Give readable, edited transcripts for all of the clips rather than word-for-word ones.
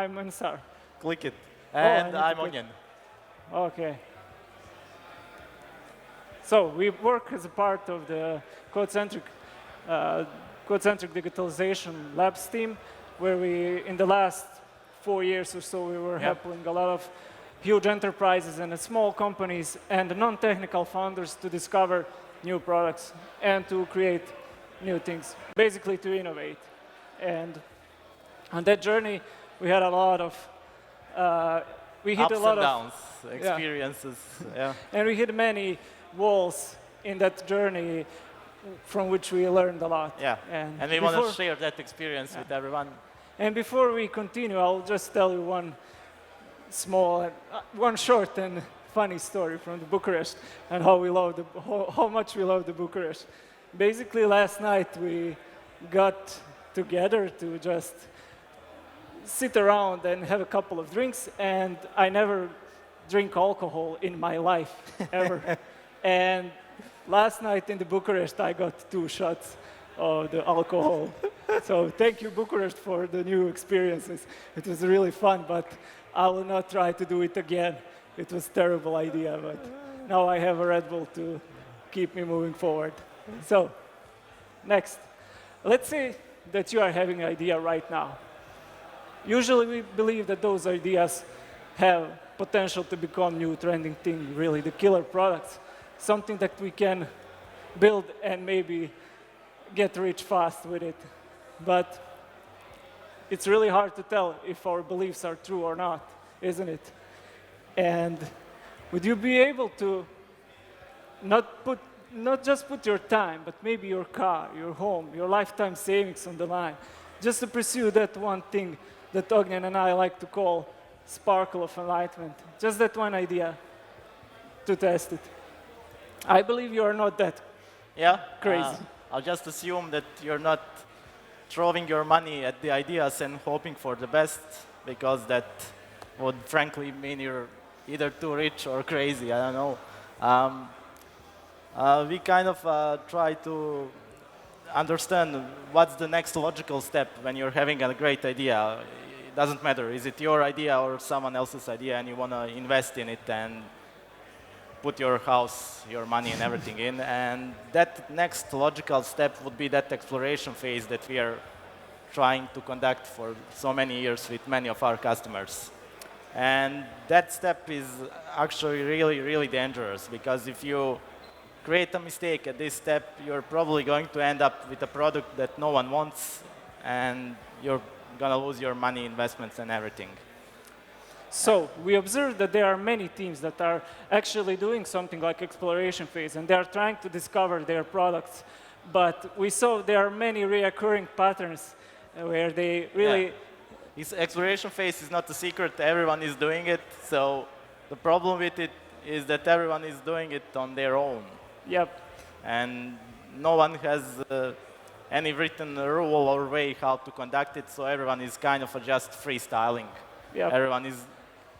I'm Ensar. Click it. I And need I'm to click. Ognjen. Okay. So we work as a part of the Codecentric, uh, Codecentric Digitalization Labs team, where we, in the last 4 years or so, we were helping a lot of huge enterprises and small companies and non-technical founders to discover new products and to create new things, basically to innovate. And on that journey, we had a lot of, we hit Ups a lot and of downs, experiences. Yeah. and we hit many walls in that journey from which we learned a lot. Yeah. And we want to share that experience with everyone. And before we continue, I'll just tell you one short and funny story from the Bucharest and how much we love the Bucharest. Basically, last night we got together to just sit around and have a couple of drinks, and I never drink alcohol in my life, ever. And last night in the Bucharest, I got 2 shots of the alcohol. So thank you, Bucharest, for the new experiences. It was really fun, but I will not try to do it again. It was a terrible idea, but now I have a Red Bull to keep me moving forward. So, next. Let's say that you are having an idea right now. Usually we believe that those ideas have potential to become new trending thing, really, the killer products. Something that we can build and maybe get rich fast with it. But it's really hard to tell if our beliefs are true or not, isn't it? And would you be able to not just put your time, but maybe your car, your home, your lifetime savings on the line, just to pursue that one thing that Ognjen and I like to call sparkle of enlightenment, just that one idea to test it? I believe you are not that crazy. I'll just assume that you're not throwing your money at the ideas and hoping for the best, because that would frankly mean you're either too rich or crazy, I don't know. We kind of try to understand what's the next logical step when you're having a great idea. It doesn't matter, is it your idea or someone else's idea, and you want to invest in it and put your house, your money and everything in. And that next logical step would be that exploration phase that we are trying to conduct for so many years with many of our customers. And that step is actually really, really dangerous, because if you create a mistake at this step, you're probably going to end up with a product that no one wants, and you're going to lose your money, investments, and everything. So we observed that there are many teams that are actually doing something like exploration phase, and they are trying to discover their products. But we saw there are many reoccurring patterns where they really... This exploration phase is not a secret. Everyone is doing it. So the problem with it is that everyone is doing it on their own. Yep. And no one has any written rule or way how to conduct it, so everyone is kind of just freestyling. Yep. Everyone is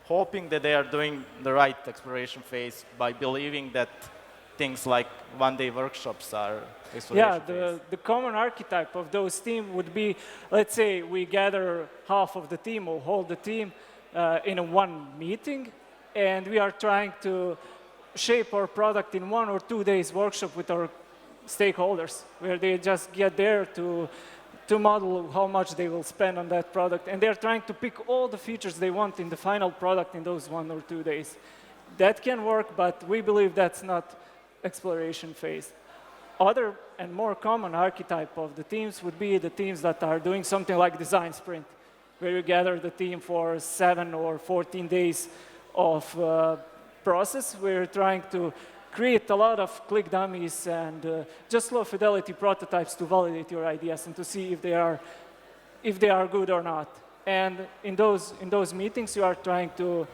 hoping that they are doing the right exploration phase by believing that things like one-day workshops are exploration phase. The common archetype of those teams would be, let's say we gather half of the team or whole the team in a one meeting, and we are trying to shape our product in 1 or 2 days workshop with our stakeholders, where they just get there to model how much they will spend on that product. And they're trying to pick all the features they want in the final product in those 1 or 2 days. That can work, but we believe that's not exploration phase. Other and more common archetype of the teams would be the teams that are doing something like design sprint, where you gather the team for 7 or 14 days of process. We're trying to create a lot of click dummies and just low fidelity prototypes to validate your ideas and to see if they are good or not. And in those meetings, you are trying to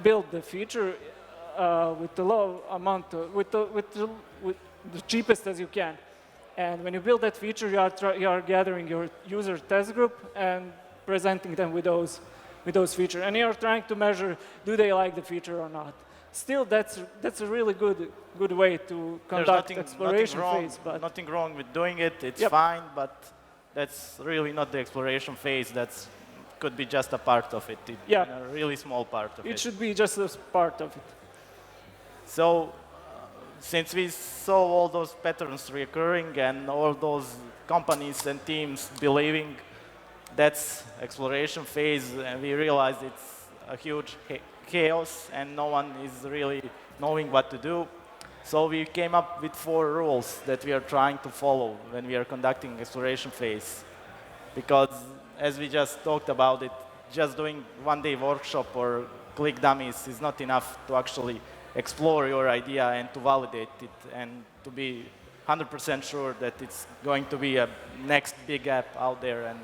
build the feature with the low amount, with the cheapest as you can. And when you build that feature, you are gathering your user test group and presenting them with those features. And you are trying to measure, do they like the feature or not? Still, that's a really good way to conduct exploration phase. But nothing wrong with doing it. It's fine, but that's really not the exploration phase. That's could be just a part of it, Yeah. a really small part of it. It should be just a part of it. So, since we saw all those patterns recurring and all those companies and teams believing that's exploration phase, and we realized it's a huge chaos and no one is really knowing what to do. So we came up with 4 rules that we are trying to follow when we are conducting exploration phase. Because as we just talked about it, just doing one-day workshop or click dummies is not enough to actually explore your idea and to validate it and to be 100% sure that it's going to be a next big app out there and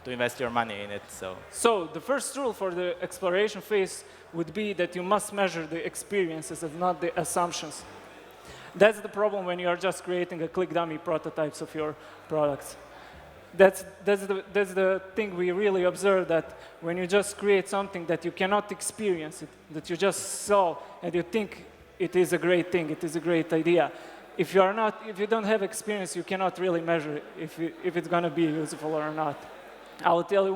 to invest your money in it. So the first rule for the exploration phase would be that you must measure the experiences and not the assumptions. That's the problem when you are just creating a click dummy prototypes of your products. That's the thing we really observe, that when you just create something that you cannot experience it, that you just saw and you think it is a great thing, it is a great idea. If you don't have experience, you cannot really measure if it's going to be useful or not. I'll tell you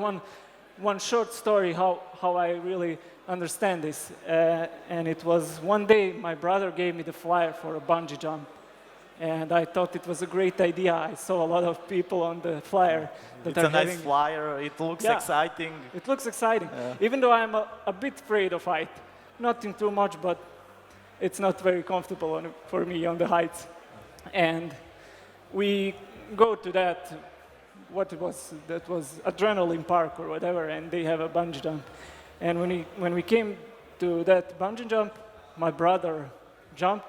one short story how I really understand this. And it was one day my brother gave me the flyer for a bungee jump. And I thought it was a great idea. I saw a lot of people on the flyer. It's a nice flyer. It looks exciting. It looks exciting. Even though I'm a bit afraid of height. Nothing too much, but it's not very comfortable for me on the heights. And we go to that was Adrenaline Park or whatever, and they have a bungee jump. And when we came to that bungee jump, my brother jumped,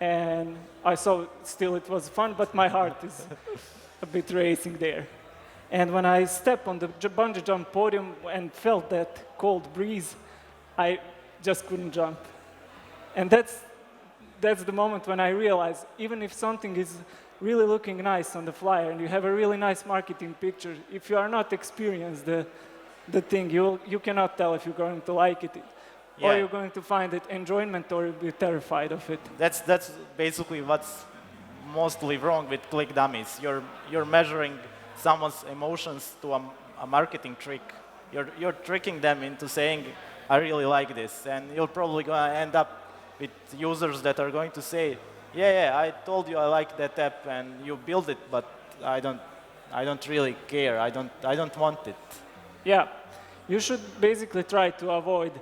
and I saw still it was fun, but my heart is a bit racing there. And when I stepped on the bungee jump podium and felt that cold breeze, I just couldn't jump. And that's the moment when I realized, even if something is really looking nice on the flyer and you have a really nice marketing picture, if you are not experienced the thing, you cannot tell if you're going to like it, or you're going to find it enjoyment, or you'll be terrified of it. That's basically what's mostly wrong with click dummies. You're measuring someone's emotions to a marketing trick. You're tricking them into saying, I really like this, and you're probably going to end up with users that are going to say, yeah, I told you I like that app and you build it, but I don't really care. I don't want it. Yeah, you should basically try to avoid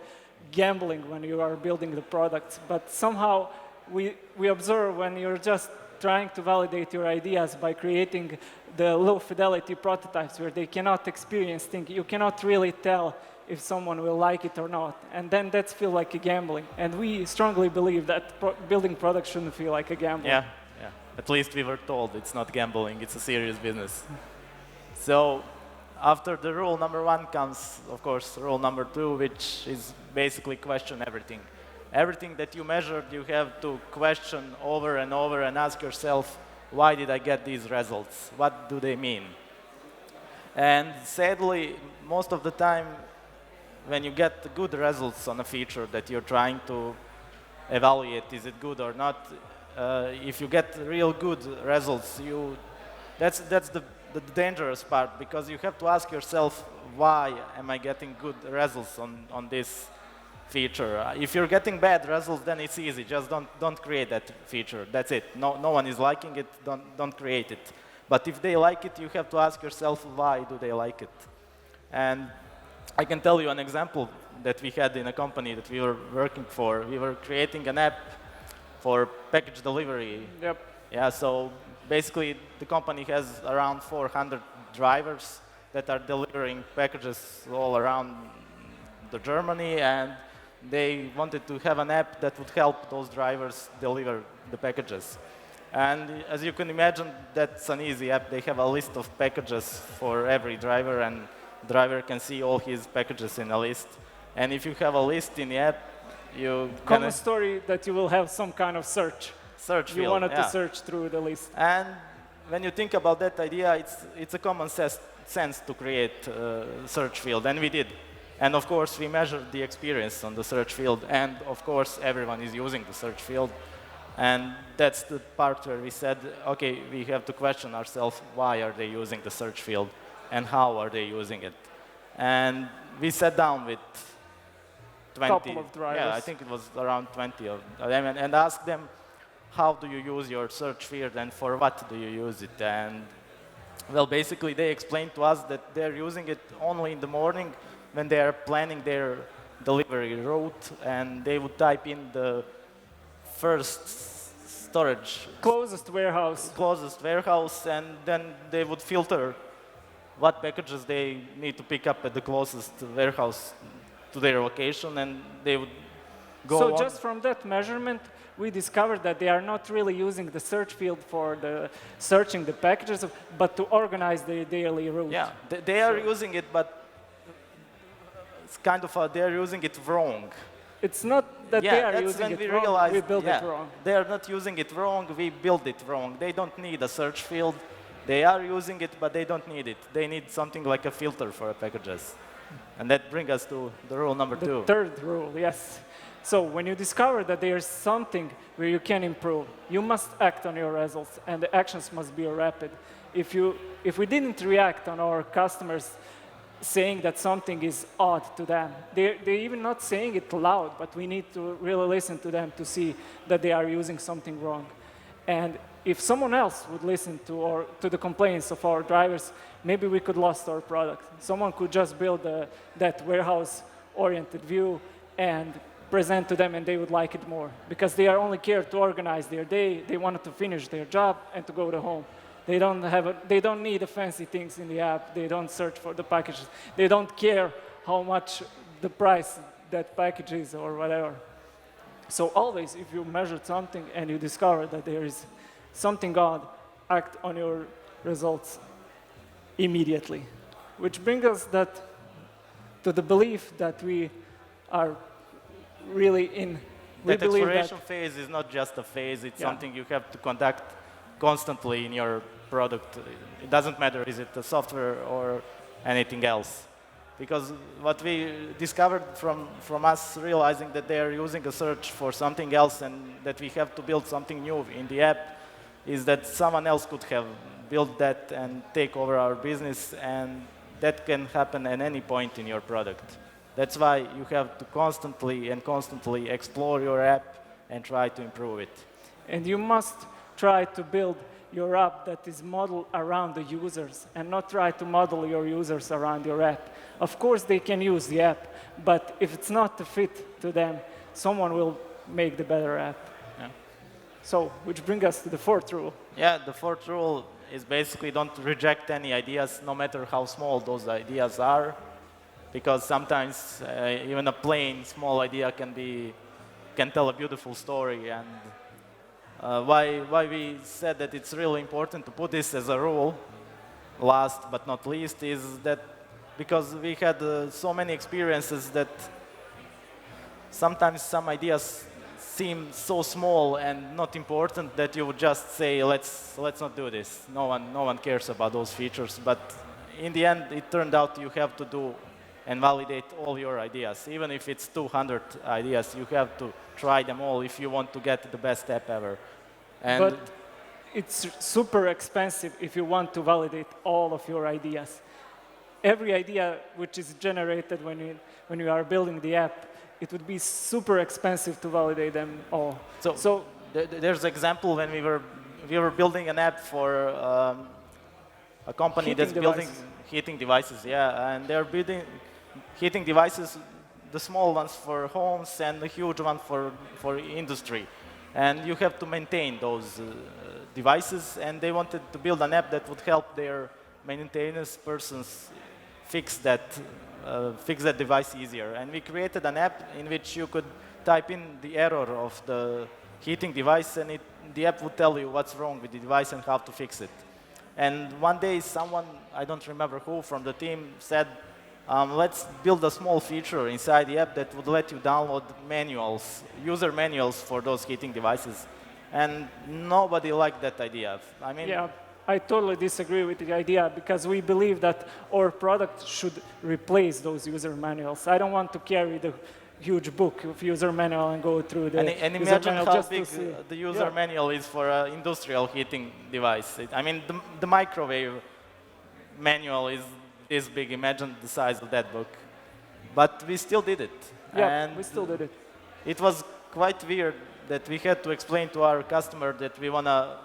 gambling when you are building the products, but somehow we observe when you're just trying to validate your ideas by creating the low fidelity prototypes where they cannot experience things, you cannot really tell if someone will like it or not. And then that's feel like a gambling. And we strongly believe that building products shouldn't feel like a gamble. Yeah. At least we were told it's not gambling, it's a serious business. So after the rule number 1 comes, of course, rule number 2, which is basically question everything. Everything that you measured, you have to question over and over and ask yourself, why did I get these results? What do they mean? And sadly, most of the time, when you get good results on a feature that you're trying to evaluate, is it good or not? If you get real good results, that's the dangerous part, because you have to ask yourself, why am I getting good results on this feature? If you're getting bad results, then it's easy. Just don't create that feature. That's it. No one is liking it. Don't create it. But if they like it, you have to ask yourself, why do they like it? And I can tell you an example that we had in a company that we were working for. We were creating an app for package delivery. Yep. Yeah, so basically the company has around 400 drivers that are delivering packages all around Germany, and they wanted to have an app that would help those drivers deliver the packages. And as you can imagine, that's an easy app. They have a list of packages for every driver, and the driver can see all his packages in a list. And if you have a list in the app, common story that you will have some kind of search. Field. You wanted to search through the list. And when you think about that idea, it's a common sense to create a search field, and we did. And of course, we measured the experience on the search field, and of course, everyone is using the search field. And that's the part where we said, okay, we have to question ourselves, why are they using the search field, and how are they using it? And we sat down with 20, Couple of drivers. yeah, I think it was around 20 of them, and asked them, how do you use your search field and for what do you use it? And well, basically they explained to us that they're using it only in the morning when they are planning their delivery route, and they would type in the first storage, Closest warehouse, and then they would filter what packages they need to pick up at the closest warehouse to their location, and they would go So on. just from that measurement, we discovered that they are not really using the search field for the searching the packages, but to organize their daily route. Yeah, they are using it, but it's kind of they're using it wrong. It's not that Yeah, they are that's using when it we wrong, realized, we build yeah, it wrong. they are not using it wrong, we build it wrong. They don't need a search field. They are using it, but they don't need it. They need something like a filter for packages. And that brings us to the rule number 2. The third rule, yes. So when you discover that there is something where you can improve, you must act on your results, and the actions must be rapid. If we didn't react on our customers saying that something is odd to them, they're even not saying it loud, but we need to really listen to them to see that they are using something wrong. And if someone else would listen to the complaints of our drivers, maybe we could lost our product. Someone could just build that warehouse-oriented view and present to them, and they would like it more because they are only care to organize their day. They wanted to finish their job and to go to home. They don't need the fancy things in the app. They don't search for the packages. They don't care how much the price that package is or whatever. So always, if you measured something and you discover that there is something odd, act on your results immediately. Which brings us to the belief that we are really in. That exploration phase is not just a phase, it's something you have to conduct constantly in your product. It doesn't matter, is it a software or anything else. Because what we discovered from us realizing that they are using a search for something else and that we have to build something new in the app is that someone else could have built that and take over our business, and that can happen at any point in your product. That's why you have to constantly explore your app and try to improve it. And you must try to build your app that is modeled around the users and not try to model your users around your app. Of course, they can use the app, but if it's not a fit to them, someone will make the better app. Yeah. So, which brings us to the fourth rule. Yeah, the fourth rule is basically don't reject any ideas, no matter how small those ideas are, because sometimes even a plain small idea can tell a beautiful story. And why we said that it's really important to put this as a rule, last but not least, is that because we had so many experiences that sometimes some ideas seem so small and not important that you would just say, let's not do this. No one cares about those features. But in the end, it turned out you have to do and validate all your ideas. Even if it's 200 ideas, you have to try them all if you want to get the best app ever. And but it's super expensive if you want to validate all of your ideas. Every idea which is generated when you are building the app, it would be super expensive to validate them all. So there's an example when we were building an app for a company that's building heating devices, and they're building heating devices, the small ones for homes and the huge one for industry. And you have to maintain those devices, and they wanted to build an app that would help their maintenance persons fix that device easier. And we created an app in which you could type in the error of the heating device, and the app would tell you what's wrong with the device and how to fix it. And one day someone, I don't remember who, from the team said, let's build a small feature inside the app that would let you download manuals, user manuals for those heating devices. And nobody liked that idea. I mean, yeah, I totally disagree with the idea because we believe that our product should replace those user manuals. I don't want to carry the huge book of user manual and go through the and imagine how big the user manual is for an industrial heating device. I mean, the microwave manual is this big. Imagine the size of that book. But we still did it. Yeah, And we still did it. it was quite weird that we had to explain to our customer that we want to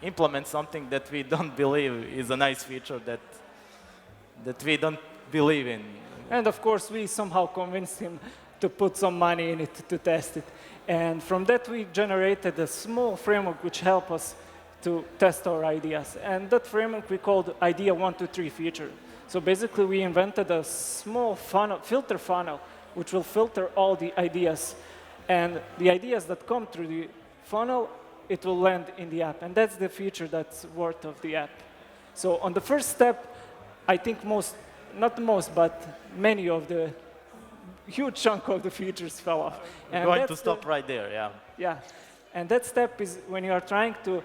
implement something that we don't believe is a nice feature that we don't believe in. And of course, we somehow convinced him to put some money in it to test it. And from that, we generated a small framework which helped us to test our ideas. And that framework we called Idea 1, 2, 3 feature. So basically, we invented a small funnel, filter funnel, which will filter all the ideas. And the ideas that come through the funnel, it will land in the app. And that's the feature that's worth of the app. So on the first step, I think not most, but many of the huge chunk of the features fell off. I'm going to stop right there, yeah. Yeah, and that step is when you are trying to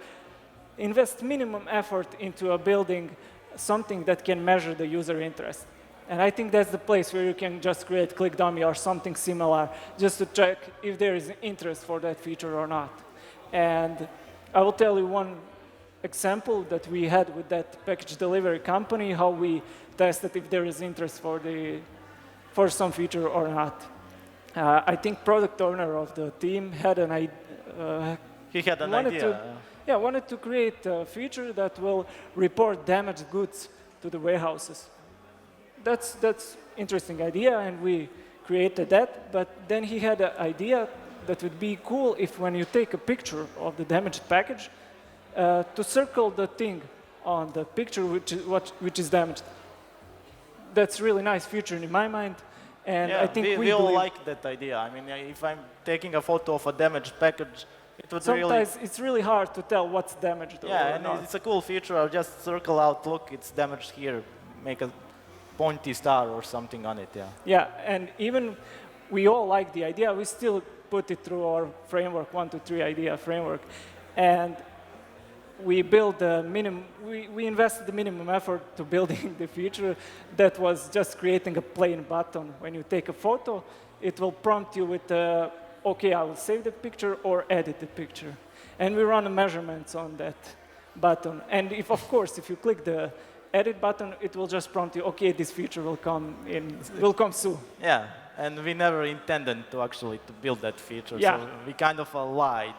invest minimum effort into a building something that can measure the user interest. And I think that's the place where you can just create click dummy or something similar just to check if there is interest for that feature or not. And I will tell you one example that we had with that package delivery company, how we tested if there is interest for some feature or not. I think product owner of the team had an idea. He had an idea. Wanted to create a feature that will report damaged goods to the warehouses. That's interesting idea, and we created that. But then he had an idea that would be cool if when you take a picture of the damaged package, to circle the thing on the picture which is damaged. That's really nice feature in my mind, and yeah, I think we all like that idea. I mean, if I'm taking a photo of a damaged package, it would sometimes it's really hard to tell what's damaged. Yeah, and it's a cool feature. I'll just circle out, look, it's damaged here, make a pointy star or something on it. Yeah. Yeah, and even we all like the idea. We still put it through our framework, 1, 2, 3 idea framework, and we built the minimum. We invested the minimum effort to building the feature that was just creating a plain button. When you take a photo, it will prompt you with, OK, I will save the picture or edit the picture. And we run the measurements on that button. And of course, if you click the edit button, it will just prompt you, OK, this feature will come soon. Yeah, and we never intended to actually build that feature. Yeah. So we kind of lied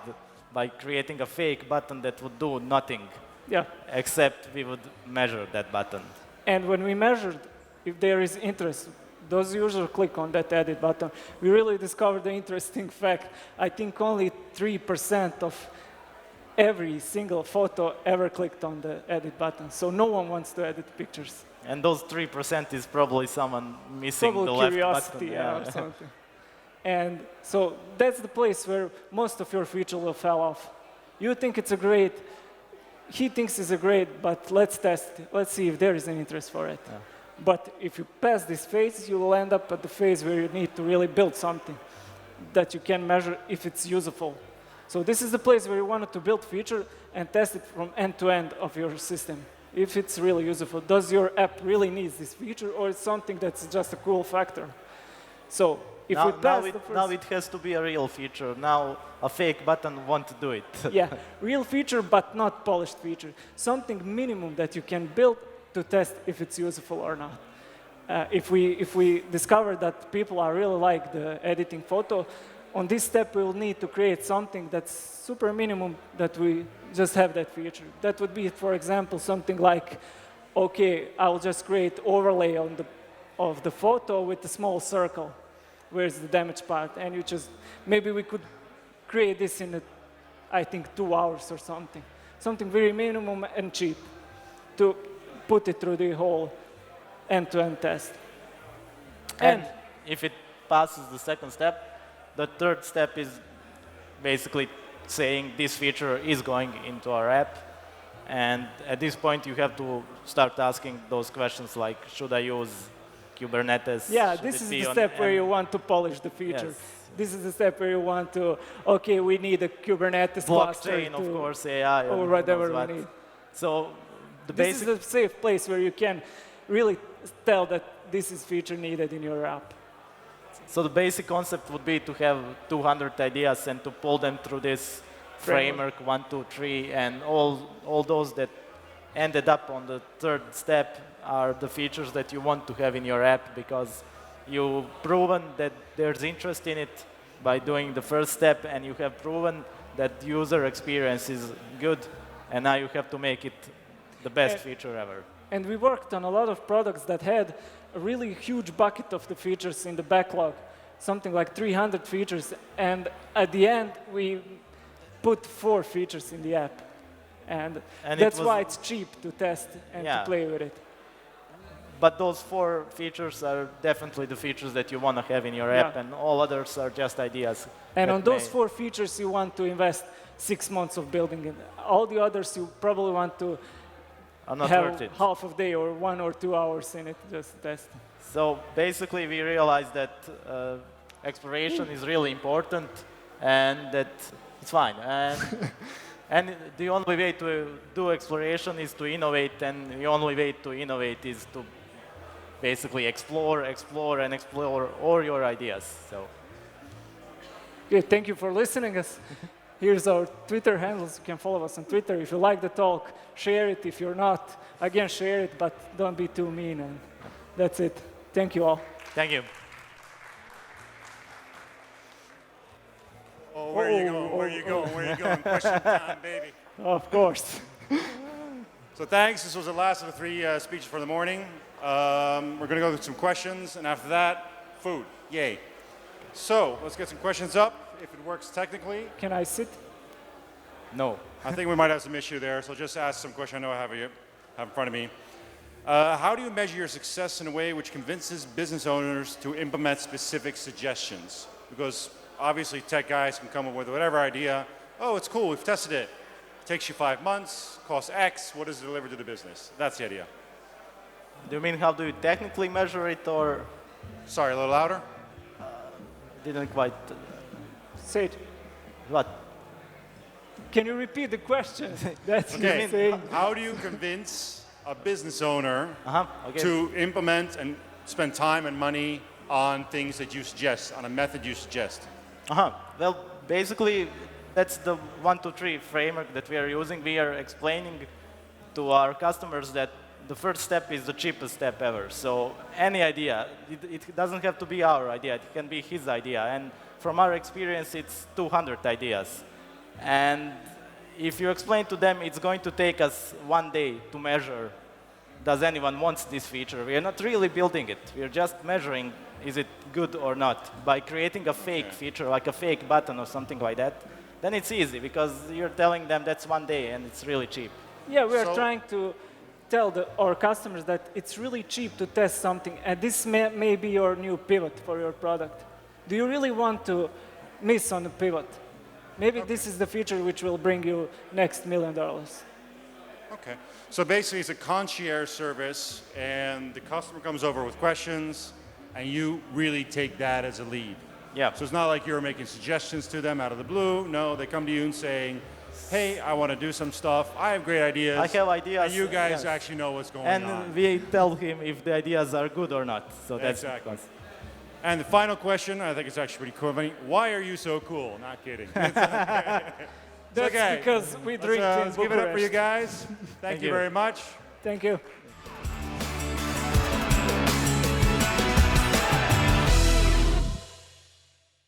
by creating a fake button that would do nothing, except we would measure that button. And when we measured if there is interest, those users click on that edit button, we really discovered the interesting fact. I think only 3% of every single photo ever clicked on the edit button. So no one wants to edit pictures. And those 3% is probably someone missing the left curiosity, button. Or something. And so that's the place where most of your feature will fall off. You think it's a great, he thinks it's a great, but let's test it. Let's see if there is an interest for it. Yeah. But if you pass this phase, you will end up at the phase where you need to really build something that you can measure if it's useful. So this is the place where you wanted to build feature and test it from end to end of your system. If it's really useful, does your app really need this feature, or it's something that's just a cool factor? So if we pass the first... Now it has to be a real feature. Now a fake button won't do it. Yeah, real feature, but not polished feature. Something minimum that you can build to test if it's useful or not. If we discover that people are really like the editing photo, on this step we will need to create something that's super minimum that we just have that feature. That would be, for example, something like, OK, I'll just create overlay of the photo with a small circle. Where's the damaged part? And you just, maybe we could create this in, I think, 2 hours or something. Something very minimum and cheap to put it through the whole end-to-end test. And if it passes the second step, the third step is basically saying this feature is going into our app. And at this point, you have to start asking those questions like, should I use Kubernetes? Yeah, this is the step where you want to polish the feature. Yes. This is the step where you want to, OK, we need a Kubernetes blockchain, of course, AI, or whatever we need. So this is a safe place where you can really tell that this is feature needed in your app. So the basic concept would be to have 200 ideas and to pull them through this framework 1, 2, 3, and all those that ended up on the third step are the features that you want to have in your app because you've proven that there's interest in it by doing the first step, and you have proven that user experience is good, and now you have to make it the best feature ever. And we worked on a lot of products that had a really huge bucket of the features in the backlog, something like 300 features, and at the end we put 4 features in the app. And that's why it's cheap to test and to play with it. But those 4 features are definitely the features that you want to have in your app, and all others are just ideas. And on those 4 features, you want to invest 6 months of building it. All the others, you probably want to have half a day or 1 or 2 hours in it, just test. So basically, we realized that exploration is really important, and that it's fine. And the only way to do exploration is to innovate, and the only way to innovate is to basically explore all your ideas. So, okay, thank you for listening us. Here's our Twitter handles. You can follow us on Twitter. If you like the talk, share it. If you're not, again, share it, but don't be too mean. And that's it. Thank you all. Thank you. Oh, where are you going? Where are you going? Where are you going? Question time, baby. Of course. So thanks. This was the last of the 3 speeches for the morning. We're going to go through some questions, and after that, food. Yay. So let's get some questions up, if it works technically. Can I sit? No. I think we might have some issue there, so just ask some question I know I have in front of me. How do you measure your success in a way which convinces business owners to implement specific suggestions? Because obviously tech guys can come up with whatever idea. Oh, it's cool, we've tested it. It takes you 5 months, costs X, what does it deliver to the business? That's the idea. Do you mean how do you technically measure it, or? Sorry, a little louder. Didn't quite. Say it. What? Can you repeat the question? That's okay. saying. How do you convince a business owner to implement and spend time and money on things that you suggest, on a method you suggest? Well, basically, that's the 1, 2, 3 framework that we are using. We are explaining to our customers that the first step is the cheapest step ever. So any idea, it doesn't have to be our idea. It can be his idea. And from our experience, it's 200 ideas. And if you explain to them, it's going to take us 1 day to measure, does anyone wants this feature? We are not really building it. We are just measuring, is it good or not? By creating a fake feature, like a fake button or something like that, then it's easy because you're telling them that's 1 day and it's really cheap. Yeah, we are trying to tell our customers that it's really cheap to test something, and this may be your new pivot for your product. Do you really want to miss on the pivot? Maybe this is the feature which will bring you next $1 million. Okay. So basically, it's a concierge service, and the customer comes over with questions, and you really take that as a lead. Yeah. So it's not like you're making suggestions to them out of the blue. No, they come to you and saying, hey, I want to do some stuff. I have great ideas. I have ideas. And you guys actually know what's going on. And we tell him if the ideas are good or not. So that's exactly. And the final question, I think it's actually pretty cool. Why are you so cool? Not kidding. That's because we drink in Let's give it up for you guys. Thank you very much. Thank you.